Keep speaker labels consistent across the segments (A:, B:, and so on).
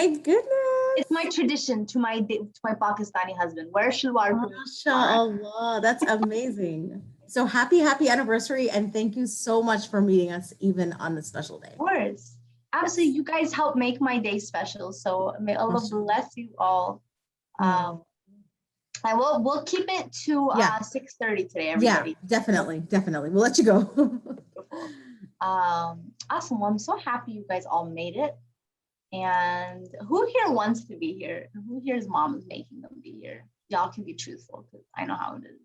A: My goodness.
B: It's my tradition to my Pakistani husband. Wear shalwar kameez.
A: MashaAllah, that's amazing. So happy anniversary, and thank you so much for meeting us even on this special day.
B: Of course. Absolutely.
A: Yes.
B: You guys help make my day special. So may Allah bless you all. And we'll keep it to 6:30 today, everybody.
A: Yeah, definitely. We'll let you go.
B: Beautiful. Awesome. Well, I'm so happy you guys all made it. And who here wants to be here? Who here's mom is making them be here? Y'all can be truthful because I know how it is.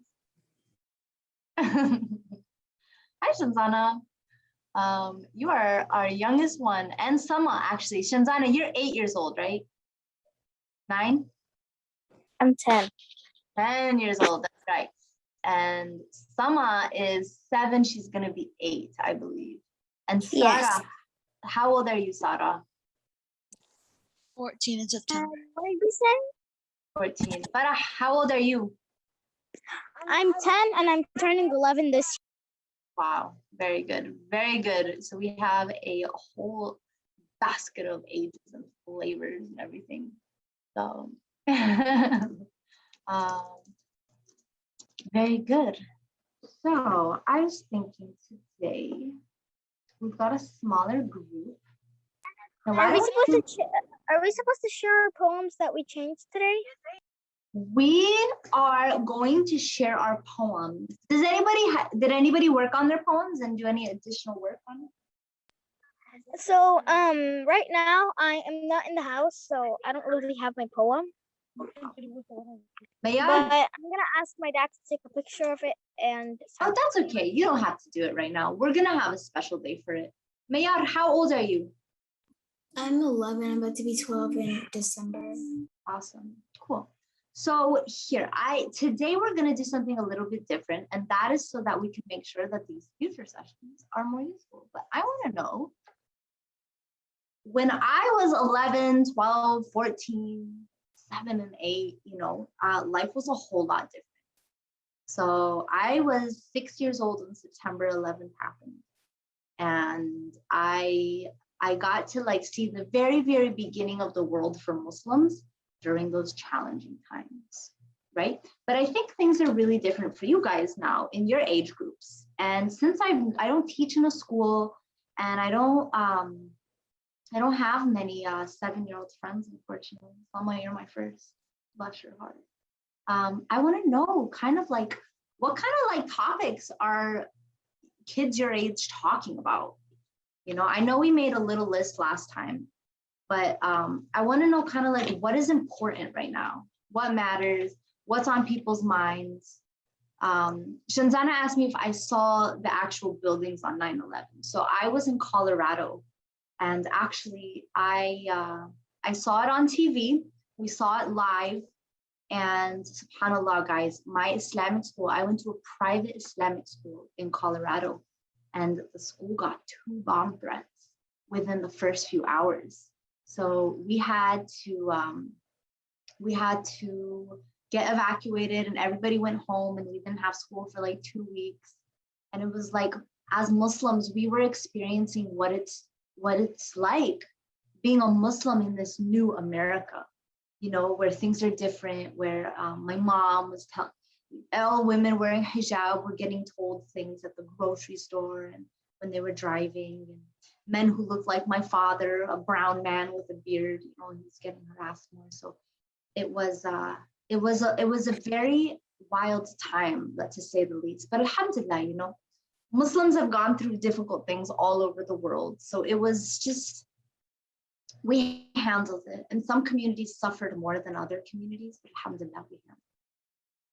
B: Hi, Shanzana. You are our youngest one, and Sama, actually. Shanzana, you're 8 years old, right? 9?
C: I'm 10.
B: 10 years old, that's right. And Sama is 7, she's gonna be 8, I believe. And Sarah,
C: Yes.
B: how old are you, Sarah?
D: 14 in September.
C: What did you say?
B: 14. Farah, how old are you?
C: I'm 10 and I'm turning 11 this year.
B: Wow, very good, very good. So we have a whole basket of ages and flavors and everything. So, very good. So I was thinking today, we've got a smaller group.
C: Are we supposed to share our poems that we changed today?
B: We are going to share our poems. Did anybody work on their poems and do any additional work on it?
C: So right now I am not in the house, so I don't really have my poem.
B: But
C: But I'm gonna ask my dad to take a picture of it and
B: that's okay. You don't have to do it right now. We're gonna have a special day for it. Mayar, how old are you?
D: I'm 11. I'm about to be 12 in December.
B: Awesome. Cool. So here, today we're going to do something a little bit different, and that is so that we can make sure that these future sessions are more useful. But I want to know, when I was 11, 12, 14, 7 and 8, life was a whole lot different. So I was 6 years old when September 11th happened. And I got to see the very, very beginning of the world for Muslims during those challenging times, right? But I think things are really different for you guys now in your age groups. And since I don't teach in a school, and I don't have many 7-year-old friends, unfortunately. Salma, you're my first. Bless your heart. I want to know what kind of topics are kids your age talking about? I know we made a little list last time, but I want to know what is important right now, what matters, what's on people's minds. Shanzana asked me if I saw the actual buildings on 9/11. So I was in Colorado, and actually I saw it on TV. We saw it live, and subhanAllah, guys, my Islamic school, I went to a private Islamic school in Colorado, and the school got 2 bomb threats within the first few hours. So we had to get evacuated, and everybody went home, and we didn't have school for 2 weeks. And it was as Muslims, we were experiencing what it's like being a Muslim in this new America, where things are different, where my mom was telling all women wearing hijab were getting told things at the grocery store and when they were driving, and men who looked like my father, a brown man with a beard, he was getting harassed more. So it was a very wild time, to say the least. But alhamdulillah, Muslims have gone through difficult things all over the world. So it was just, we handled it. And some communities suffered more than other communities, but alhamdulillah, we handled it.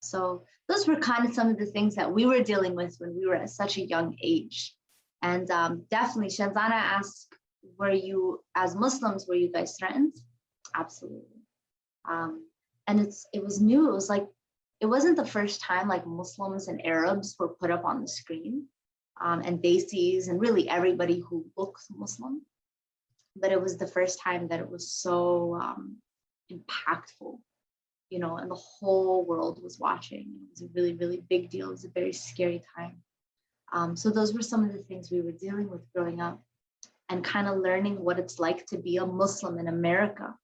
B: So those were kind of some of the things that we were dealing with when we were at such a young age. And definitely, Shanzana asked, as Muslims, were you guys threatened? Absolutely. And it was new. It was it wasn't the first time Muslims and Arabs were put up on the screen, and Desis, and really everybody who looks Muslim. But it was the first time that it was so impactful, and the whole world was watching. It was a really, really big deal. It was a very scary time. So those were some of the things we were dealing with growing up, and kind of learning what it's like to be a Muslim in America,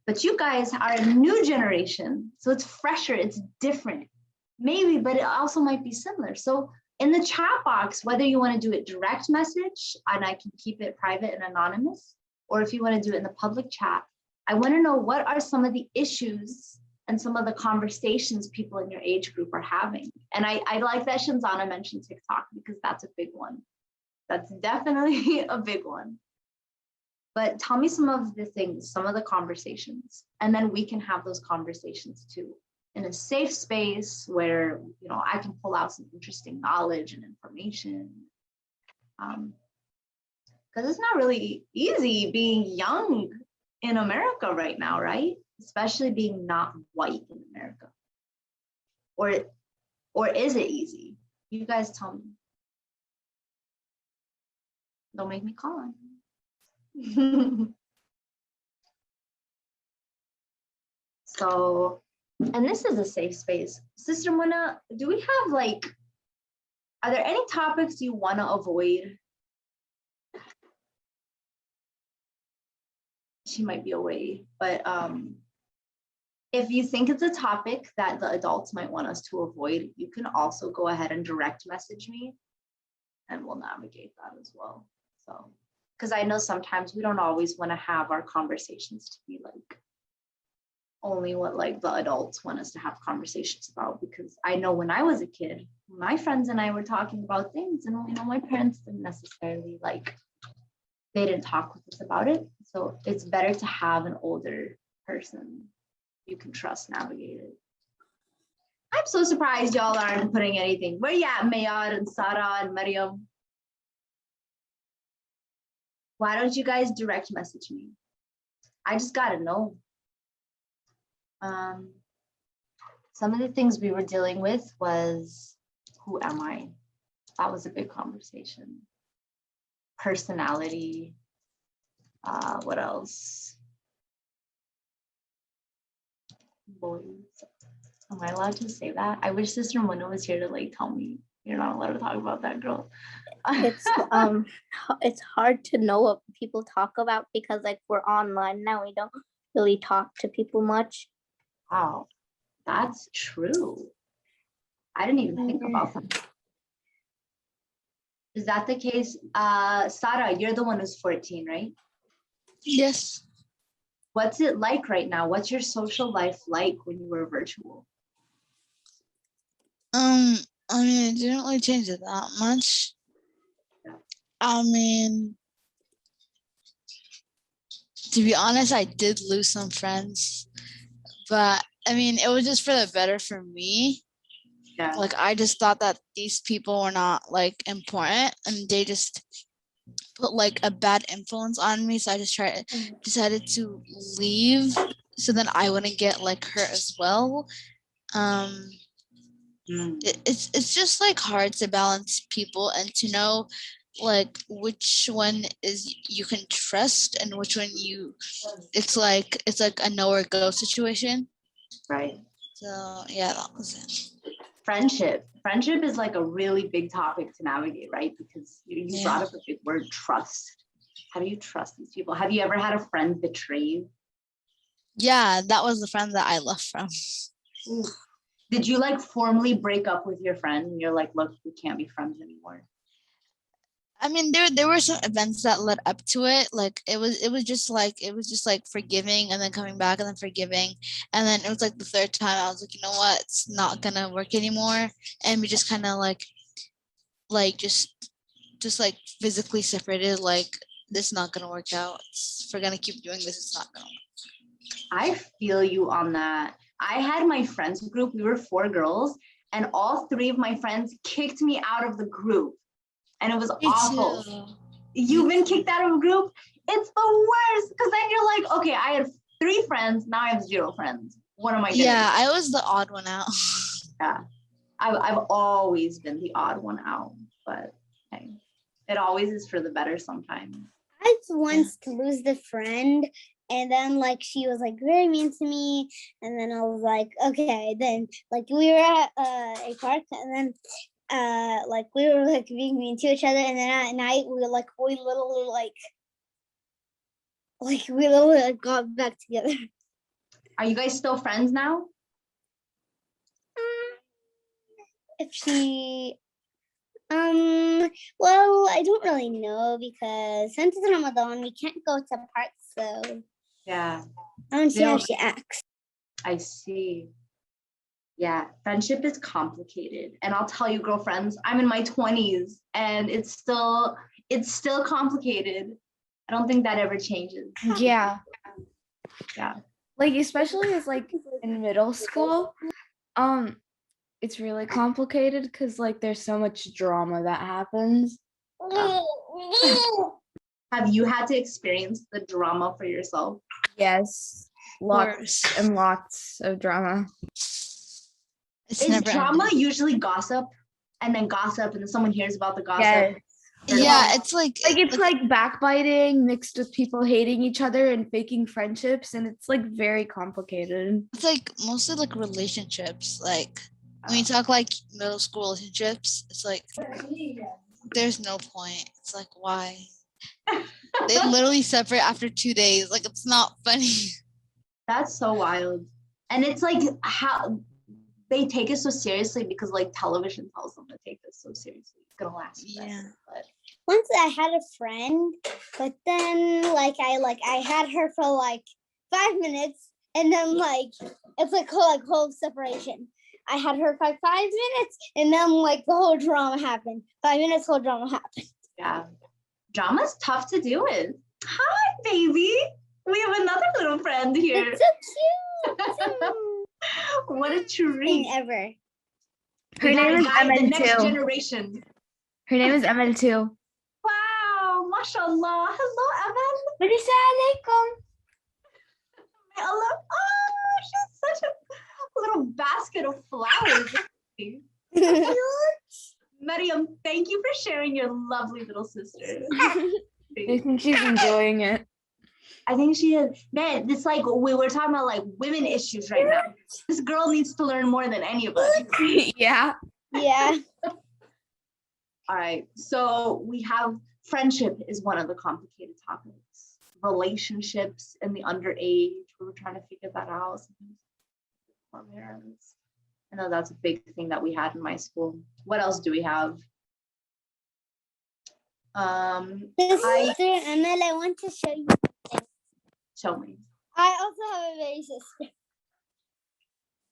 B: But you guys are a new generation, so it's fresher, it's different. Maybe, but it also might be similar. So in the chat box, whether you want to do it direct message and I can keep it private and anonymous, or if you want to do it in the public chat, I want to know what are some of the issues and some of the conversations people in your age group are having. And I like that Shanzana mentioned TikTok because that's a big one. That's definitely a big one. But tell me some of the things, some of the conversations, and then we can have those conversations too in a safe space where, you know, I can pull out some interesting knowledge and information. Because it's not really easy being young in America right now, right? Especially being not white in America. Or is it easy? You guys tell me. Don't make me call on you. So, and this is a safe space. Sister Muna, do we have like, are there any topics you want to avoid? She might be away, but if you think it's a topic that the adults might want us to avoid, you can also go ahead and direct message me and we'll navigate that as well. So, because I know sometimes we don't always want to have our conversations to be like only what like the adults want us to have conversations about, because I know when I was a kid, my friends and I were talking about things and you know my parents didn't necessarily like, they didn't talk with us about it. So it's better to have an older person you can trust navigate it. I'm so surprised y'all aren't putting anything. Where you at, Mayad and Sarah and Mariam? Why don't you guys direct message me? I just gotta know. Some of the things we were dealing with was, who am I? That was a big conversation. Personality. What else? Boys. Am I allowed to say that? I wish Sister Mona was here to like tell me you're not allowed to talk about that, girl.
C: It's hard to know what people talk about because like we're online now, we don't really talk to people much.
B: Wow, that's true. I didn't even think about that. Is that the case? Sarah, you're the one who's 14, right?
E: Yes.
B: What's it like right now? What's your social life like when you were virtual?
E: I mean, it didn't really change it that much. I mean, to be honest, I did lose some friends, but I mean, it was just for the better for me.
B: Yeah.
E: Like, I just thought that these people were not like important and they just put like a bad influence on me. So I just decided to leave so then I wouldn't get like hurt as well. It's just like hard to balance people and to know like which one is you can trust and which one it's like a know or go situation.
B: Right.
E: So yeah, that was it.
B: Friendship is like a really big topic to navigate, right? Because you brought up a big word, trust. How do you trust these people? Have you ever had a friend betray you?
E: Yeah, that was the friend that I left from.
B: Ooh. Did you like formally break up with your friend and you're like, look, we can't be friends anymore?
E: I mean, there were some events that led up to it. Like it was just like forgiving and then coming back and then forgiving. And then it was like the third time I was like, you know what, it's not gonna work anymore. And we just kind of like just like physically separated, like this is not gonna work out. If we're gonna keep doing this, it's not gonna work.
B: I feel you on that. I had my friends group, we were 4 girls, and all 3 of my friends kicked me out of the group. And it was awful. You've been kicked out of a group? It's the worst. Because then you're like, okay, I had 3 friends, now I have 0 friends. What am I doing?
E: Yeah, I was the odd one out.
B: Yeah, I've always been the odd one out, but hey, it always is for the better sometimes.
C: I once to lose the friend, and then like she was like very mean to me, and then I was like, okay, then like we were at a park, and then like we were like being mean to each other, and then at night we literally got back together.
B: Are you guys still friends now?
C: If she, well, I don't really know because since it's Ramadan, we can't go to parks, so
B: Yeah,
C: I want to see how
B: Yeah.
C: she acts.
B: I see. Yeah, friendship is complicated. And I'll tell you, girlfriends, I'm in my 20s and it's still complicated. I don't think that ever changes.
F: Yeah.
B: Yeah.
F: Like especially as like in middle school, it's really complicated because like there's so much drama that happens.
B: Have you had to experience the drama for yourself?
F: Yes, lots and lots of drama.
E: It's
B: Is
E: never
B: drama
E: ending.
B: usually gossip and then someone hears about the gossip?
F: Yes.
E: Yeah, it's like
F: It's like backbiting mixed with people hating each other and faking friendships, and it's like very complicated.
E: it's like mostly like relationships. Like when you talk like middle school relationships, it's like there's no point. It's like why? They literally separate after 2 days. Like it's not funny.
B: That's so wild. And it's like how they take it so seriously because like television tells them to take this so seriously. It's gonna last forever.
E: Yeah.
B: But
C: Once I had a friend, but then I had her for like 5 minutes, and then it's like whole separation. I had her for 5 minutes, and then like the whole drama happened. 5 minutes, whole drama happened.
B: yeah, drama's tough to deal with. Hi, baby. We have another little friend here.
C: It's so cute.
B: What a treat.
C: Thing ever.
F: Her
B: We got
F: name
B: a
F: is
B: guy, the
F: Emma
B: next
F: too.
B: generation.
F: Her name is Emma too.
B: Wow, mashallah. Hello, Evan.
F: Assalamualaikum.
B: Hello. Oh, she's such a little basket of flowers. Mariam, thank you for sharing your lovely little sister.
F: I think she's enjoying it.
B: I think she is. Man, it's like we were talking about like women issues right now. This girl needs to learn more than any of us.
F: Yeah.
C: Yeah.
B: All right. So we have friendship is one of the complicated topics. Relationships in the underage. We were trying to figure that out. Our parents. I know that's a big thing that we had in my school. What else do we have?
C: Sister Emil, I want to show you.
B: Show me.
C: I also have a baby sister.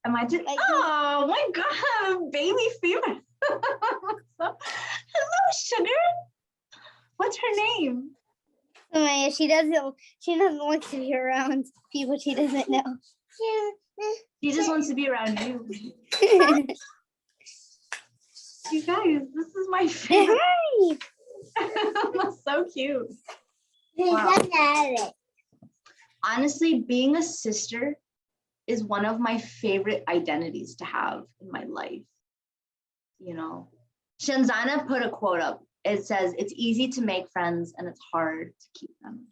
B: Am I just?
C: Like-
B: Oh my God, baby fever. Hello, sugar. What's her name?
C: Maya, she doesn't want to be around people she doesn't know.
B: She just wants to be around you. You guys, this is my favorite. That's so cute. Wow. Honestly, being a sister is one of my favorite identities to have in my life. You know, Shanzana put a quote up. It says, "It's easy to make friends and it's hard to keep them."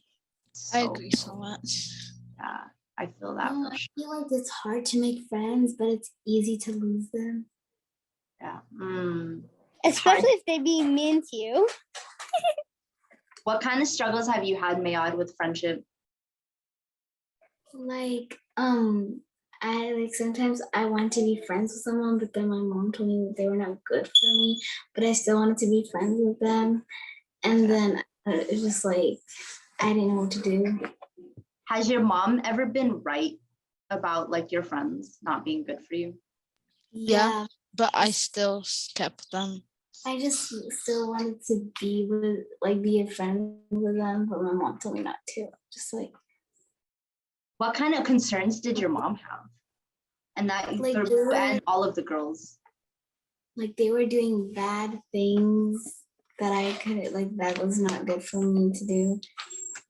E: I
B: So,
E: agree so much.
B: yeah, I feel that
D: No,
B: for
D: I
B: sure.
D: feel like it's hard to make friends, but it's easy to lose them.
B: Yeah.
C: Especially if they be mean to you.
B: What kind of struggles have you had, Mayad, with friendship?
D: Like, I like sometimes I want to be friends with someone, but then my mom told me that they were not good for me, but I still wanted to be friends with them. And then it's just like I didn't know what to do.
B: Has your mom ever been right about like your friends not being good for you?
E: Yeah. But I still kept them.
D: I just still wanted to be a friend with them, but my mom told me not to. Just like
B: What kind of concerns did your mom have? And that
D: Like,
B: and all of the girls.
D: they were doing bad things that I could that was not good for me to do.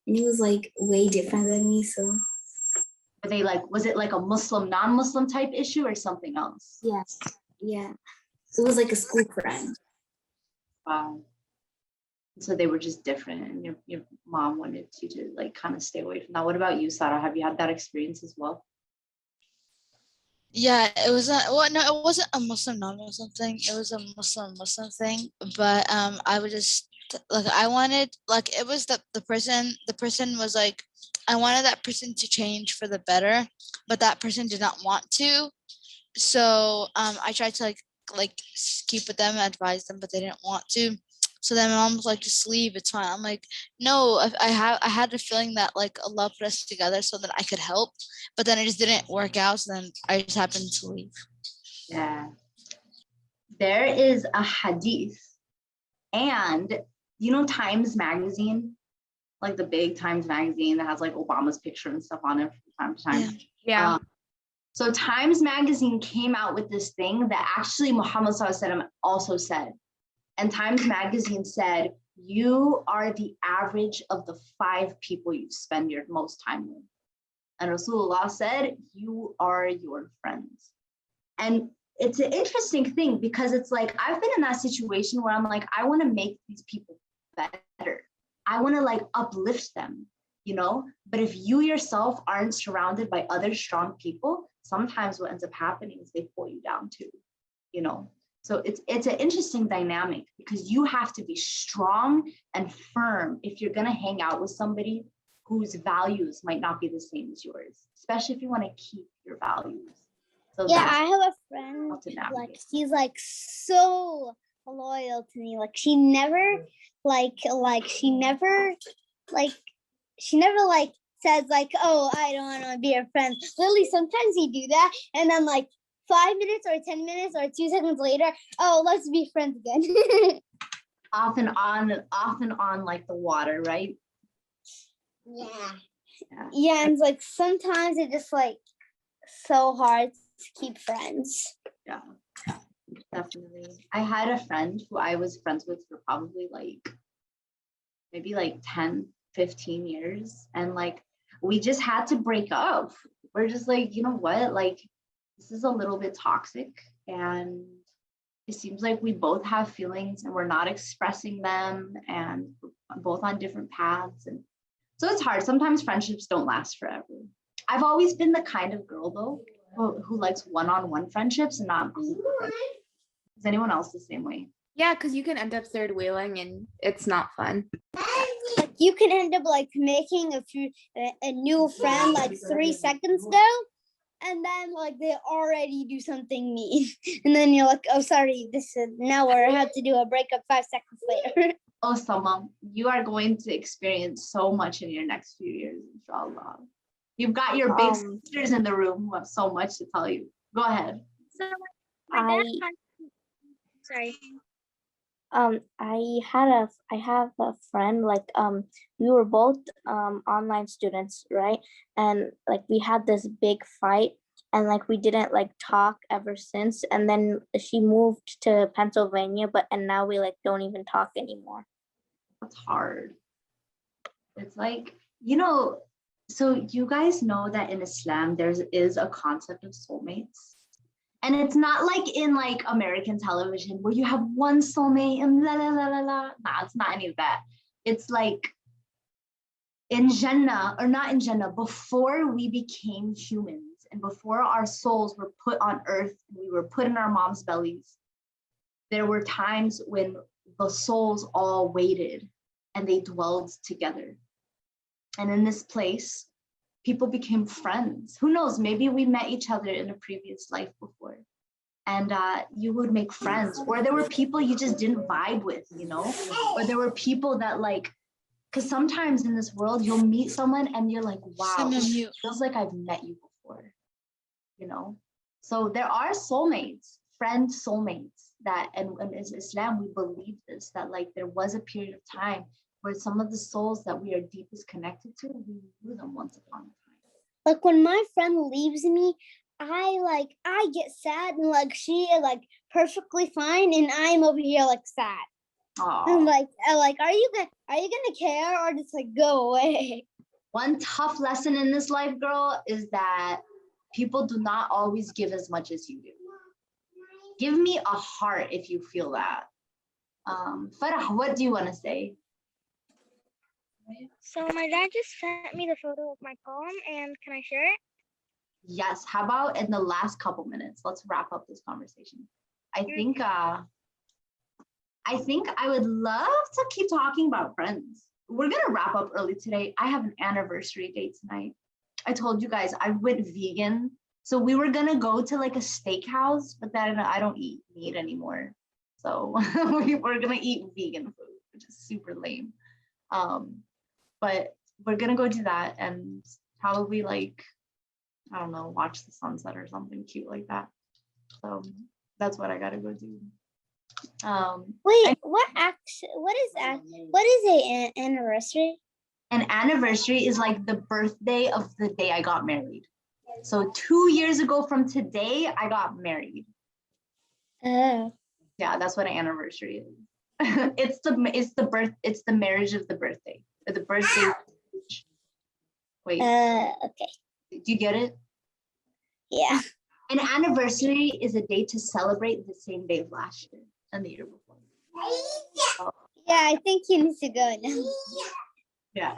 D: And he was like way different than me, so
B: Were they like, was it like a Muslim, non-Muslim type issue or something else?
D: yeah. It was like a school friend.
B: Wow. So they were just different and your mom wanted you to like kind of stay away from that. What about you, Sarah? Have you had that experience as well?
E: Yeah, it was a well, no, it wasn't a Muslim non-Muslim thing. It was a Muslim thing. But I would just like I wanted, like it was the person was like, I wanted that person to change for the better, but that person did not want to. So I tried to keep with them, advise them, but they didn't want to. So then my mom was like, just leave, it's fine. I'm like, no, I had a feeling that like Allah put us together so that I could help, but then it just didn't work out. So then I just happened to leave.
B: Yeah. There is a hadith, and you know Times magazine, like the big Times magazine that has like Obama's picture and stuff on it from time to time.
F: Yeah.
B: So Times magazine came out with this thing that actually Muhammad SAW also said. And Times magazine said, you are the average of the 5 people you spend your most time with. And Rasulullah said, you are your friends. And it's an interesting thing because it's like, I've been in that situation where I'm like, I want to make these people better. I want to like uplift them, you know? But if you yourself aren't surrounded by other strong people, sometimes what ends up happening is they pull you down too, you know? So it's an interesting dynamic because you have to be strong and firm if you're going to hang out with somebody whose values might not be the same as yours, especially if you want to keep your values. So
C: Yeah,
B: that's
C: I have a friend,
B: how to
C: like
B: navigate.
C: she's like so loyal to me. Like she never she never like says like, oh, I don't want to be your friend. Literally, sometimes you do that, and then like 5 minutes or 10 minutes or 2 seconds later, oh, let's be friends again.
B: Off and on like the water, right?
C: Yeah.
B: Yeah.
C: Yeah, and like sometimes it's just like so hard to keep friends.
B: Yeah, definitely. I had a friend who I was friends with for probably like maybe like 10, 15 years. And like we just had to break up. We're just like, you know what? Like this is a little bit toxic. And it seems like we both have feelings and we're not expressing them and we're both on different paths. And so it's hard. Sometimes friendships don't last forever. I've always been the kind of girl though who likes one-on-one friendships and not group friendships. Is anyone else the same way?
F: Yeah, because you can end up third wheeling and it's not fun.
C: Like you can end up like making a new friend like 3 seconds ago, and then like they already do something mean, and then you're like, oh sorry, this is now we have to do a breakup 5 seconds later.
B: Oh, Salma, you are going to experience so much in your next few years, inshallah. You've got your big sisters in the room who have so much to tell you. Go ahead.
G: So my dad sorry. I have a friend, like we were both online students, right? And like we had this big fight and like we didn't like talk ever since. And then she moved to Pennsylvania, and now we like don't even talk anymore.
B: That's hard. It's like, you know, so you guys know that in Islam there is a concept of soulmates. And it's not like in like American television where you have one soulmate and la la la la la. Nah, it's not any of that. It's like in Jannah, or not in Jannah, before we became humans and before our souls were put on earth and we were put in our mom's bellies, there were times when the souls all waited and they dwelled together. And in this place, people became friends. Who knows, maybe we met each other in a previous life before. And you would make friends. Or there were people you just didn't vibe with, you know? Or there were people that like, because sometimes in this world, you'll meet someone and you're like, wow, it feels like I've met you before, you know? So there are soulmates, friend soulmates that, and in Islam, we believe this, that like there was a period of time where some of the souls that we are deepest connected to, we knew them once upon a time.
C: Like when my friend leaves me, I get sad, and like she is like perfectly fine and I'm over here like sad. I'm like, are you gonna care or just like go away?
B: One tough lesson in this life, girl, is that people do not always give as much as you do. Give me a heart if you feel that. Farah, what do you want to say?
G: So my dad just sent me the photo of my poem, and can I share it?
B: Yes, how about in the last couple minutes? Let's wrap up this conversation. I think I think I would love to keep talking about friends. We're gonna wrap up early today. I have an anniversary date tonight. I told you guys I went vegan. So we were gonna go to like a steakhouse, but then I don't eat meat anymore. So we were gonna eat vegan food, which is super lame. But we're gonna go do that and probably like, I don't know, watch the sunset or something cute like that. So that's what I gotta go do.
C: Wait, what is a anniversary?
B: An anniversary is like the birthday of the day I got married. So 2 years ago from today, I got married.
C: Oh.
B: Yeah, that's what an anniversary is. it's the marriage of the birthday. Or the birthday. Wait,
C: Okay.
B: do you get it?
C: Yeah.
B: An anniversary is a day to celebrate the same day of last year and the year before.
C: Yeah, I think you need to go now.
B: Yeah.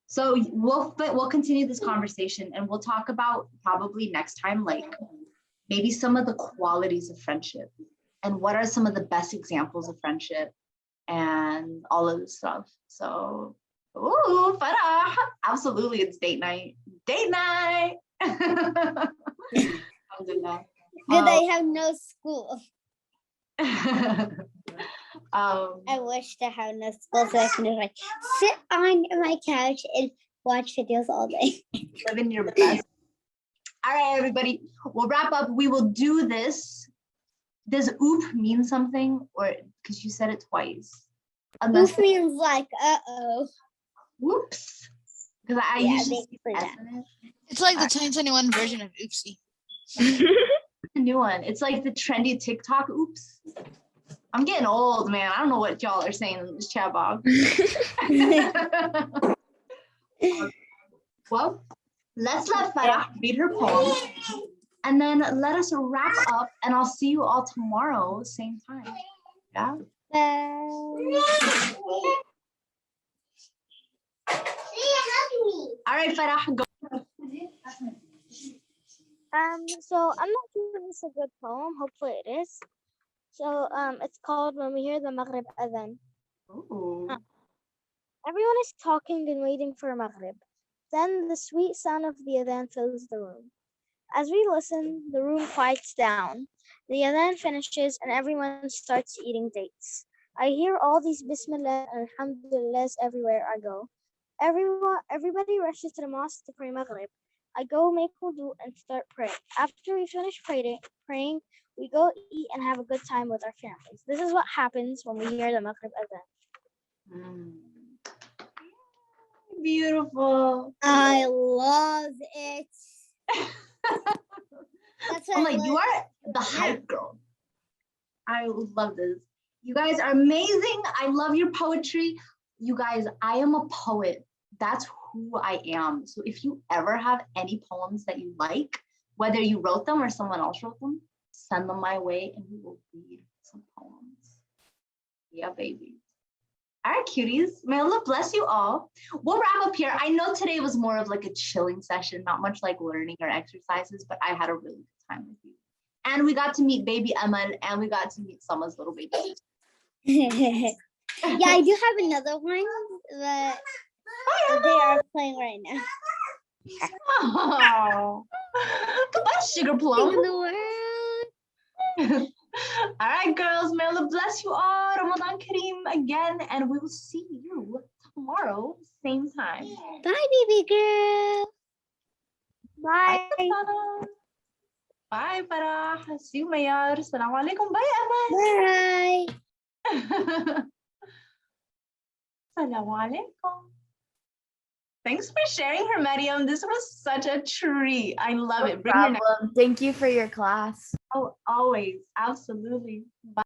B: So we'll continue this conversation and we'll talk about probably next time, like maybe some of the qualities of friendship and what are some of the best examples of friendship and all of this stuff. So, ooh, Farah, absolutely, it's date night. Date night. Alhamdulillah.
C: Good, I have no school.
B: I
C: wish to have no school so I can just like sit on my couch and watch videos all day.
B: living your best. All right, everybody, we'll wrap up. We will do this. Does oop mean something, or because you said it twice?
C: Oof means like
B: Whoops. Because I
C: Yeah,
B: usually see
C: basically
B: S
C: that.
B: in it.
E: It's like the 2021 version of Oopsie.
B: The new one. It's like the trendy TikTok oops. I'm getting old, man. I don't know what y'all are saying in this chat box. Well, let's let Farah read her poem and then let us wrap up and I'll see you all tomorrow, same time. Yeah. All right, Farah, go.
H: So I'm not sure if it's a good poem. Hopefully it is. So it's called When We Hear the Maghrib Adhan.
B: Ooh.
H: Everyone is talking and waiting for Maghrib. Then the sweet sound of the Adhan fills the room. As we listen, the room quiets down. The Adhan finishes and everyone starts eating dates. I hear all these Bismillah and Alhamdulillahs everywhere I go. Everybody rushes to the mosque to pray Maghrib. I go make wudu and start praying. After we finish praying, we go eat and have a good time with our families. This is what happens when we hear the Maghrib Adhan.
B: Beautiful.
C: I love it. That's what
B: I'm like, you are the hype girl. I love this. You guys are amazing. I love your poetry. You guys, I am a poet. That's who I am. So if you ever have any poems that you like, whether you wrote them or someone else wrote them, send them my way and we will read some poems. Yeah, baby. All right, cuties. May Allah bless you all. We'll wrap up here. I know today was more of like a chilling session, not much like learning or exercises, but I had a really good time with you. And we got to meet baby Amal and we got to meet Summer's little baby.
C: Yeah, I do have another one, but they are playing right now.
B: Oh, goodbye, Sugar Plum.
C: In the world.
B: All right, girls. May Allah bless you all. Ramadan Kareem again, and we will see you tomorrow, same time.
C: Bye, baby girl.
H: Bye.
B: Bye, Farah. See you, Mayar. Assalamu alaikum. Bye, Amal.
C: Bye.
B: Assalamu alaikum. Thanks for sharing her, Mariam. This was such a treat. I love it. Bring her next.
F: Thank you for your class.
B: Oh, always. Absolutely. Bye.